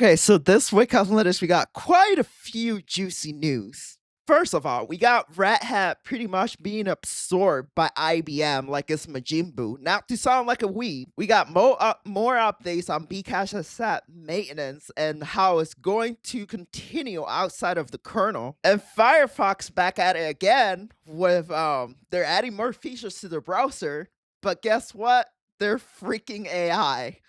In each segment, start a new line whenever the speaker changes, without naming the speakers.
Okay, so this week on Linux, we got quite a few juicy news. First of all, we got Red Hat pretty much being absorbed by IBM like it's Majin Buu. Not to sound like a weeb, we got more updates on Bcache asset maintenance and how it's going to continue outside of the kernel. And Firefox back at it again with they're adding more features to their browser, but guess what? They're freaking AI.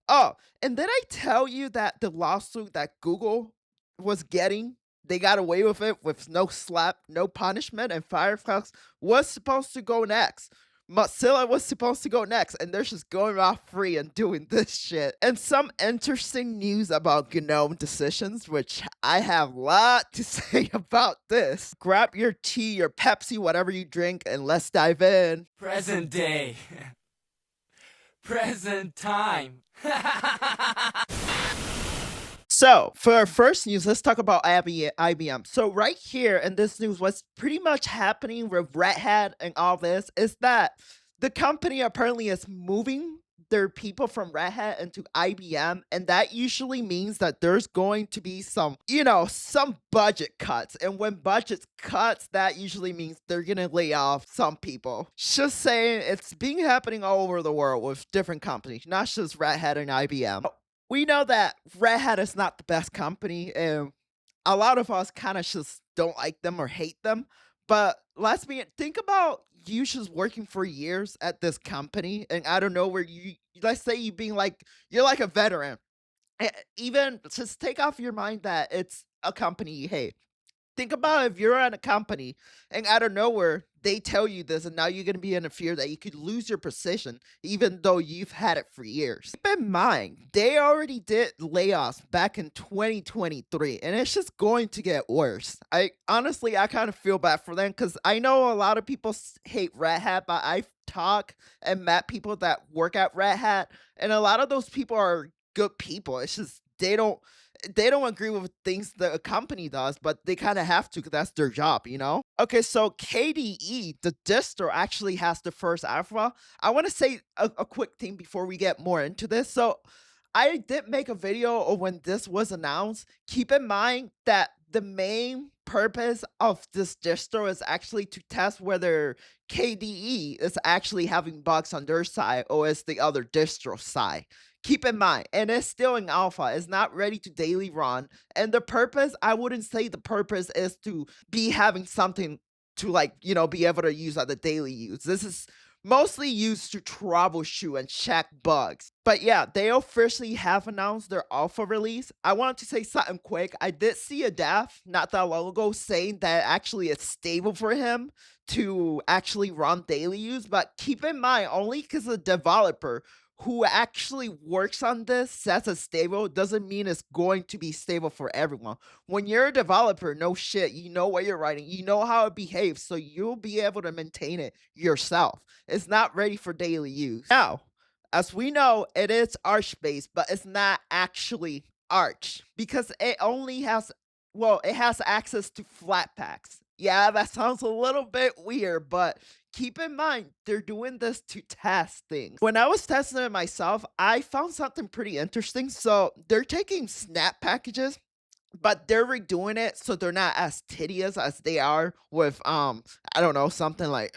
Oh, and did I tell you that the lawsuit that Google was getting, they got away with it with no slap, no punishment, and Firefox was supposed to go next. Mozilla was supposed to go next, and they're just going off free and doing this shit. And some interesting news about GNOME decisions, which I have a lot to say about this. Grab your tea, your Pepsi, whatever you drink, and let's dive in.
Present day. Present time.
So, for our first news, let's talk about IBM. So, right here in this news, what's pretty much happening with Red Hat and all this is that the company apparently is moving their people from Red Hat into IBM, and that usually means that there's going to be some budget cuts. And when budget cuts, that usually means they're gonna lay off some people. Just saying, it's been happening all over the world with different companies, not just Red Hat and IBM. We know that Red Hat is not the best company, and a lot of us kind of just don't like them or hate them. But think about you just working for years at this company, and I don't know where let's say you're like a veteran. Even just take off your mind that it's a company you hate. Think about if you're at a company and out of nowhere they tell you this, and now you're going to be in a fear that you could lose your position even though you've had it for years. Keep in mind, they already did layoffs back in 2023, and it's just going to get worse. I kind of feel bad for them because I know a lot of people hate Red Hat, but I've talked and met people that work at Red Hat, and a lot of those people are good people. It's just they don't agree with things that a company does, but they kind of have to because that's their job, you know? Okay, so KDE, the distro, actually has the first alpha. I want to say a quick thing before we get more into this. So I did make a video of when this was announced. Keep in mind that the main purpose of this distro is actually to test whether KDE is actually having bugs on their side or is the other distro side. Keep in mind, and it's still in alpha, it's not ready to daily run. And the purpose, I wouldn't say the purpose is to be having something to be able to use at the daily use. This is mostly used to troubleshoot and check bugs. But yeah, they officially have announced their alpha release. I wanted to say something quick. I did see a dev not that long ago saying that actually it's stable for him to actually run daily use. But keep in mind, only because a developer who actually works on this says it's stable doesn't mean it's going to be stable for everyone. When you're a developer, no shit, you know what you're writing, you know how it behaves, so you'll be able to maintain it yourself. It's not ready for daily use. Now, as we know, it is Arch based, but it's not actually Arch because it has access to Flatpaks. Yeah, that sounds a little bit weird, but keep in mind, they're doing this to test things. When I was testing it myself, I found something pretty interesting. So they're taking snap packages, but they're redoing it so they're not as tedious as they are with I don't know, something like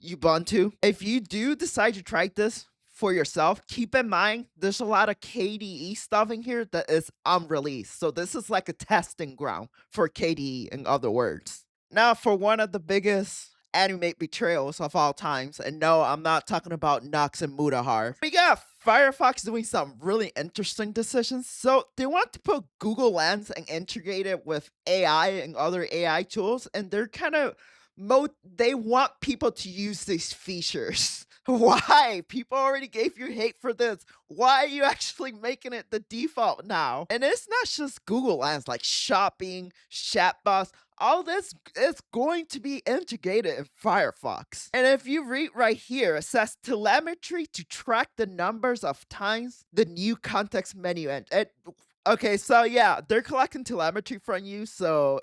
Ubuntu. If you do decide to try this for yourself, keep in mind there's a lot of KDE stuff in here that is unreleased. So this is like a testing ground for KDE, in other words. Now, for one of the biggest animate betrayals of all times, and no, I'm not talking about Nox and Mutahar. We got Firefox doing some really interesting decisions. So they want to put Google Lens and integrate it with AI and other AI tools, and they're they want people to use these features. Why? People already gave you hate for this. Why are you actually making it the default now? And it's not just Google Lens, like shopping, chatbots, all this is going to be integrated in Firefox. And if you read right here, it says telemetry to track the numbers of times the new context menu entered. Okay, so yeah, they're collecting telemetry from you, so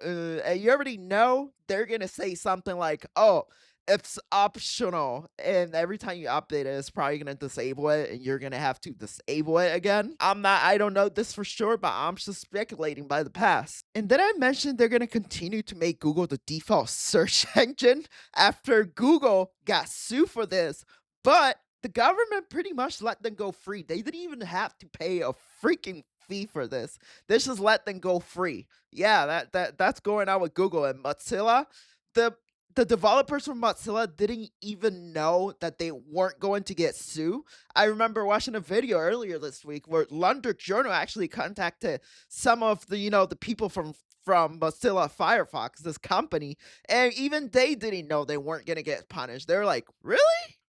you already know they're gonna say something like, oh, It's optional, and every time you update it, it's probably gonna disable it, and you're gonna have to disable it again. I don't know this for sure, but I'm just speculating by the past. And then I mentioned they're gonna continue to make Google the default search engine after Google got sued for this, but the government pretty much let them go free. They didn't even have to pay a freaking fee for this. They just let them go free. Yeah, that's going on with Google and Mozilla. The the developers from Mozilla didn't even know that they weren't going to get sued. I remember watching a video earlier this week where London Journal actually contacted some of the people from Mozilla Firefox, this company, and even they didn't know they weren't gonna get punished. They were like, "Really?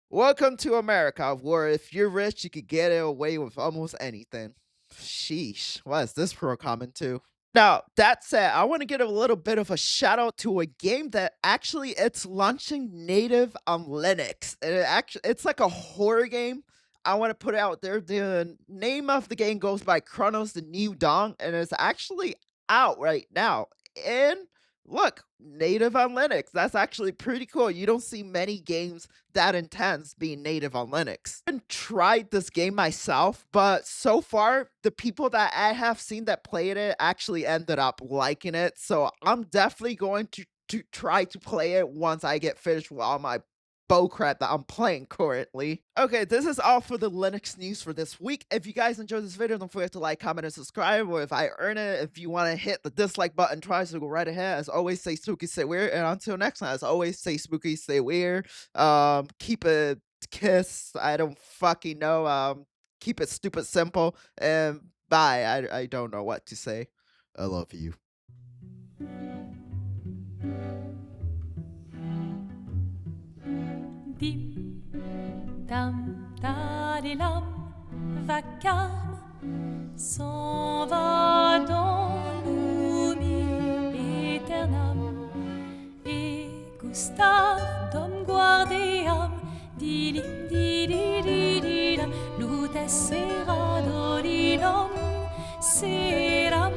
Welcome to America, where if you're rich, you could get away with almost anything." Sheesh, what is this pro comment to? Now, that said, I want to give a little bit of a shout out to a game that actually it's launching native on Linux. And it's like a horror game. I want to put it out there. The name of the game goes by Cronos the New Dawn, and it's actually out right now. And look, native on Linux. That's actually pretty cool. You don't see many games that intense being native on Linux. I haven't tried this game myself, but so far, the people that I have seen that played it actually ended up liking it. So I'm definitely going to try to play it once I get finished with all my bullcrap that I'm playing currently. Okay, this is all for the Linux news for this week. If you guys enjoyed this video, don't forget to like, comment, and subscribe. Or if I earn it, if you want to hit the dislike button, try to go right ahead. As always, stay spooky, stay weird. And until next time, as always, stay spooky, stay weird. Keep it kiss. I don't fucking know. Keep it stupid simple. And bye. I don't know what to say. I love you.
Dim, dam, dadilam, vacarme s'en va dans l'oubli éternam. Et Gustave, dom guardiam, dilim, didididilam, lutes sera dodilom, seram.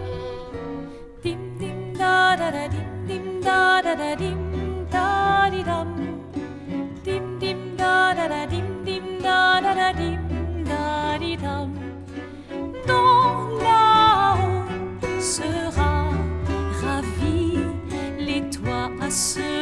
Dim, dim, da da da, dim, dim, da da da, dim, da di dam. Dim dim da da da dim dim da da da dim da di dam. Dans là-haut sera ravi les toits à se